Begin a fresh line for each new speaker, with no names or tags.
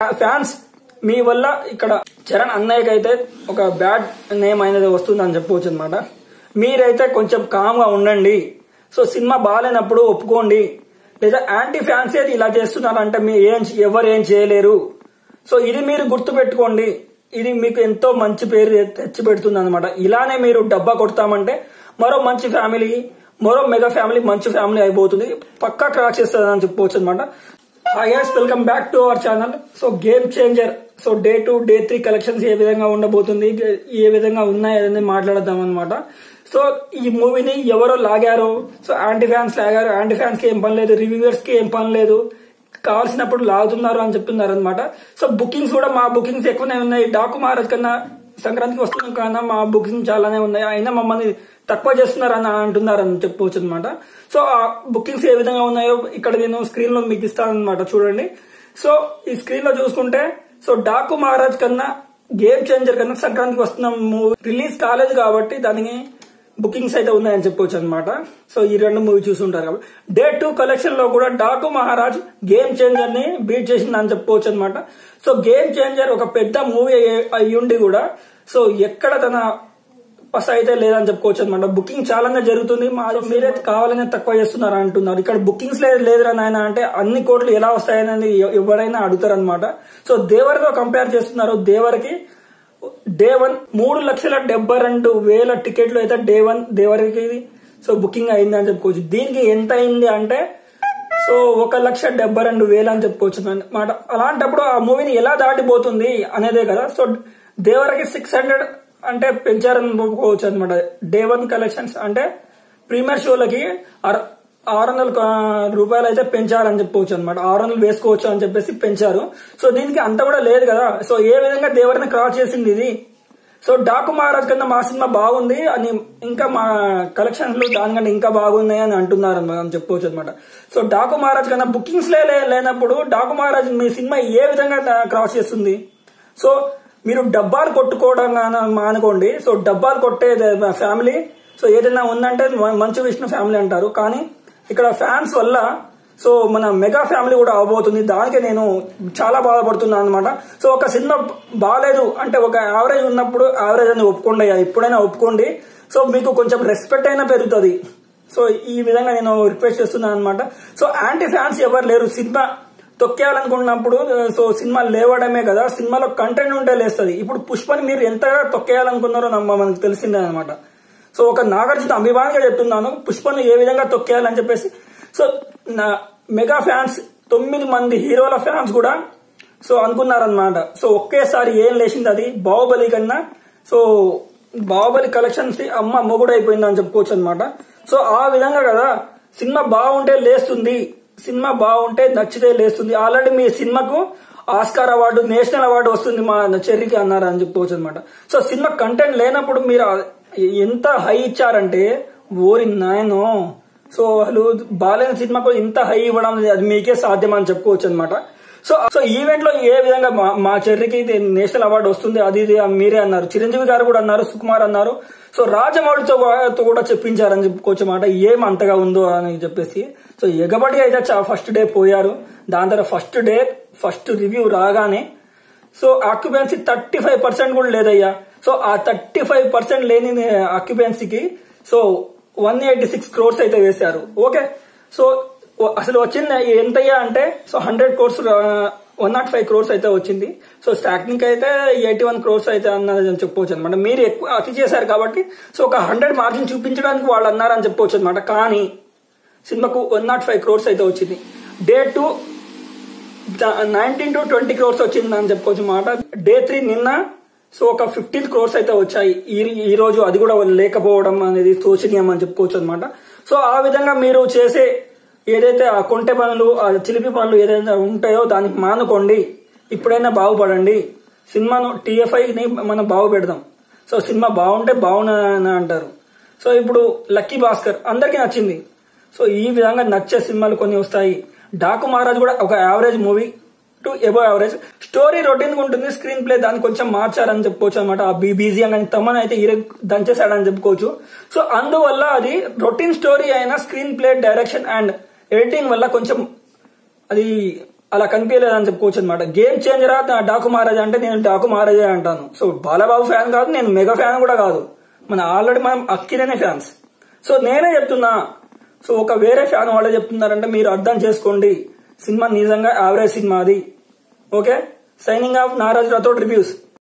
Fans మీ వల్ల ఇక్కడ చరణ్ అన్నయ్యకి అయితే ఒక బ్యాడ్ నేమ్ అనేది వస్తుందని చెప్పవచ్చు అనమాట. మీరైతే కొంచెం కామ్ గా ఉండండి. సో సినిమా బాగాలేనప్పుడు ఒప్పుకోండి. లేదా యాంటీ ఫ్యాన్స్ అయితే ఇలా చేస్తున్నారంటే ఎవరు ఏం చేయలేరు. సో ఇది మీరు గుర్తు పెట్టుకోండి. ఇది మీకు ఎంతో మంచి పేరు తెచ్చి పెడుతుంది అనమాట. ఇలానే మీరు డబ్బా కొడతామంటే మరో మంచి ఫ్యామిలీ, మరో మెగా ఫ్యామిలీ, మంచి ఫ్యామిలీ అయిపోతుంది. పక్కా క్రాక్ చేస్తుంది అని చెప్పవచ్చు అనమాట. Hi guys, welcome back to our channel. So Game Changer, so day 2, day 3 collections ఏ విధంగా ఉండబోతుంది, ఏ విధంగా ఉన్నాయి అనేది మాట్లాడదాం అనమాట. సో ఈ మూవీని ఎవరో లాగారు. సో యాంటీ ఫ్యాన్స్ లాగారు. యాంటీ ఫ్యాన్స్ కి ఏం పని లేదు, రివ్యూవర్స్ కి ఏం పని లేదు, కావాల్సినప్పుడు లాగుతున్నారు అని చెప్తున్నారు అనమాట. సో బుకింగ్స్ కూడా మా బుకింగ్స్ ఎక్కువనే ఉన్నాయి. డాకు మహారాజ్ కన్నా సంక్రాంతికి వస్తున్నాం కన్నా మా బుకింగ్ చాలానే ఉన్నాయి. అయినా మమ్మల్ని తక్కువ చేస్తున్నారని అంటున్నారని చెప్పవచ్చు అనమాట. సో ఆ బుకింగ్స్ ఏ విధంగా ఉన్నాయో ఇక్కడ నేను స్క్రీన్ లో మీకు ఇస్తాను అనమాట, చూడండి. సో ఈ స్క్రీన్ లో చూసుకుంటే సో డాకు మహారాజ్ కన్నా గేమ్ చేంజర్ కన్నా సంక్రాంతికి వస్తున్న మూవీ రిలీజ్ కాలేదు కాబట్టి దానికి బుకింగ్స్ అయితే ఉన్నాయని చెప్పొచ్చు అనమాట. సో ఈ రెండు మూవీ చూసుంటారు కాబట్టి డే 2 కలెక్షన్ లో కూడా డాకు మహారాజ్ గేమ్ చేంజర్ ని బీట్ చేసిందని చెప్పవచ్చు అనమాట. సో గేమ్ చేంజర్ ఒక పెద్ద మూవీ అయ్యుండి కూడా సో ఎక్కడ తన పస అయితే లేదని చెప్పుకోవచ్చు అనమాట. బుకింగ్ చాలానే జరుగుతుంది. మీరే కావాలనే తక్కువ చేస్తున్నారు అంటున్నారు. ఇక్కడ బుకింగ్స్ లేదురా నాయన అంటే అన్ని కోట్లు ఎలా వస్తాయని ఎవరైనా అడుగుతారు అనమాట. సో దేవరితో కంపేర్ చేస్తున్నారు. దేవరికి డే 1 3,72,000 టికెట్లు అయితే డే 1 దేవరికి సో బుకింగ్ అయింది అని చెప్పుకోవచ్చు. దీనికి ఎంత అయింది అంటే సో 1,72,000 అని చెప్పుకోవచ్చు అనమాట. అలాంటప్పుడు ఆ మూవీని ఎలా దాటిపోతుంది అనేదే కదా. సో దేవరికి 600 అంటే పెంచారని చెప్పుకోవచ్చు అనమాట. డే 1 కలెక్షన్స్ అంటే ప్రీమియర్ షోలకి 600 రూపాయలు అయితే పెంచారని చెప్పవచ్చు అనమాట. 600 వేసుకోవచ్చు అని చెప్పేసి పెంచారు. సో దీనికి అంత కూడా లేదు కదా. సో ఏ విధంగా దేవరిని క్రాస్ చేసింది ఇది. సో డాకు మహారాజ్ కన్నా మా సినిమా బాగుంది అని, ఇంకా మా కలెక్షన్స్ దానికంటే ఇంకా బాగున్నాయి అని అంటున్నారు అని చెప్పవచ్చు అనమాట. సో డాకు మహారాజ్ కన్నా బుకింగ్స్ లేనప్పుడు డాకు మహారాజ్ మీ సినిమా ఏ విధంగా క్రాస్ చేస్తుంది. సో మీరు డబ్బాలు కొట్టుకోవడం మానుకోండి. సో డబ్బాలు కొట్టే ఫ్యామిలీ సో ఏదైనా ఉందంటే మంచు విష్ణు ఫ్యామిలీ అంటారు. కానీ ఇక్కడ ఫ్యాన్స్ వల్ల సో మన మెగా ఫ్యామిలీ కూడా అవబోతుంది. దానికి నేను చాలా బాధపడుతున్నాను అనమాట. సో ఒక సినిమా బాగాలేదు అంటే ఒక యావరేజ్ ఉన్నప్పుడు యావరేజ్ అని ఒప్పుకోండి, ఎప్పుడైనా ఒప్పుకోండి. సో మీకు కొంచెం రెస్పెక్ట్ అయినా పెరుగుతుంది. సో ఈ విధంగా నేను రిక్వెస్ట్ చేస్తున్నాను అనమాట. సో యాంటీ ఫ్యాన్స్ ఎవరు లేరు. సినిమా తొక్కేయాలనుకున్నప్పుడు సో సినిమా లేవడమే కదా, సినిమాలో కంటెంట్ ఉంటే లేస్తుంది. ఇప్పుడు పుష్పని మీరు ఎంతగా తొక్కేయాలనుకున్నారో మనకు తెలిసిందే అనమాట. సో ఒక నాగార్జున అభిమానిగా చెప్తున్నాను, పుష్పను ఏ విధంగా తొక్కేయాలని చెప్పేసి. సో మెగా ఫ్యాన్స్ 9 మంది హీరోల ఫ్యాన్స్ కూడా సో అనుకున్నారనమాట. సో ఒకేసారి ఏం లేచింది అది బాహుబలి కన్నా. సో బాహుబలి కలెక్షన్స్ అమ్మ మొగుడు అయిపోయింది అని చెప్పుకోవచ్చు అనమాట. సో ఆ విధంగా కదా సినిమా బాగుంటే లేస్తుంది, సినిమా బాగుంటే నచ్చితే లేస్తుంది. ఆల్రెడీ మీ సినిమాకు ఆస్కార్ అవార్డు, నేషనల్ అవార్డు వస్తుంది మా చెర్రీకి అన్నారు అని చెప్పుకోవచ్చు అనమాట. సో సినిమా కంటెంట్ లేనప్పుడు మీరు ఎంత హై ఇచ్చారంటే ఓరి నాయనో. సో వాళ్ళు బాలేని సినిమాకు ఇంత హై ఇవ్వడం అది మీకే సాధ్యం అని చెప్పుకోవచ్చు అనమాట. సో ఈవెంట్ లో ఏ విధంగా మా చెర్రీకి నేషనల్ అవార్డు వస్తుంది అది ఇది మీరే అన్నారు. చిరంజీవి గారు కూడా అన్నారు, సుకుమార్ అన్నారు. సో రాజమౌళితో కూడా చెప్పించారని చెప్పుకోవచ్చు అనమాట. ఏం అంతగా ఉందో అని చెప్పేసి. సో ఎగబడి అయితే ఫస్ట్ డే పోయారు. దాని తర్వాత ఫస్ట్ రివ్యూ రాగానే సో ఆక్యుపెన్సీ 35% కూడా లేదయ్యా. సో ఆ 35% లేని ఆక్యుపెన్సీకి సో 186 crores అయితే వేశారు. ఓకే, సో అసలు వచ్చింది ఎంతయ్యా అంటే సో 100 crores 105 crores అయితే వచ్చింది. సో స్టాక్నింగ్ అయితే 81 crores అయితే అన్నది చెప్పవచ్చు అనమాట. మీరు ఎక్కువ అతి చేశారు కాబట్టి సో ఒక 100 మార్జిన్ చూపించడానికి వాళ్ళు అన్నారని చెప్పవచ్చు అనమాట. కానీ సినిమాకు 105 crores అయితే వచ్చింది. డే 2 19 to 20 crores వచ్చింది అని చెప్పుకోవచ్చు అనమాట. డే 3 నిన్న సో ఒక 15 crores అయితే వచ్చాయి. ఈ రోజు అది కూడా లేకపోవడం అనేది శోచనీయం అని చెప్పుకోవచ్చు అనమాట. సో ఆ విధంగా మీరు చేసే ఏదైతే ఆ కొంటె పనులు, ఆ చిలిపి పనులు ఏదైతే ఉంటాయో దానికి మానుకోండి. ఇప్పుడైనా బాగుపడండి. సినిమాను TFIని మనం బాగు పెడదాం. సో సినిమా బాగుంటే బాగున్నా అంటారు. సో ఇప్పుడు లక్కీ భాస్కర్ అందరికీ నచ్చింది. సో ఈ విధంగా నచ్చే సినిమాలు కొన్ని వస్తాయి. డాకు మహారాజ్ కూడా ఒక average movie to above average. Story routine గా ఉంటుంది. స్క్రీన్ ప్లే దాన్ని కొంచెం మార్చారని చెప్పుకోవచ్చు అనమాట. ఆ బీజీ అని తమ్మని అయితే దంచేశాడని చెప్పుకోవచ్చు. సో అందువల్ల అది రొటీన్ స్టోరీ అయినా screen play, direction and editing వల్ల కొంచెం అది అలా కనిపించలేదని చెప్పుకోవచ్చు అనమాట. గేమ్ చేంజర్ డాకు మహారాజా అంటే నేను డాకు మహారాజా అంటాను. సో బాలబాబు ఫ్యాన్ కాదు, నేను మెగా ఫ్యాన్ కూడా కాదు, ఆల్రెడీ మనం అక్కినేనే ఫ్యాన్స్. సో నేనే చెప్తున్నా. సో ఒక వేరే ఫ్యాన్ వాళ్ళే చెప్తున్నారంటే మీరు అర్థం చేసుకోండి, సినిమా నిజంగా యావరేజ్ సినిమా అది. Okay, signing off Naraj Rathod reviews.